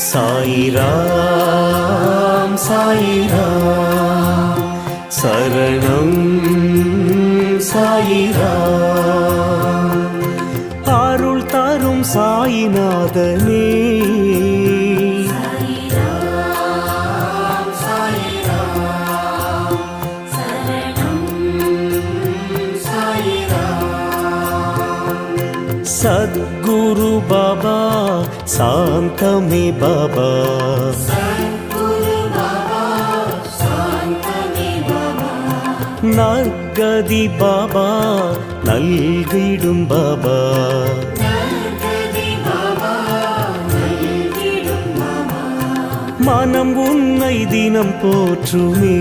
சாயிராம் சாயிராம் சரணம் சாயிராம் அருள் தரும் சாயிநாதனே सद्गुरु बाबा शांतमे बाबा नर्गदि बाबा नल्गिडुम बाबा मनम उन्नै दिनम पोற்றுமே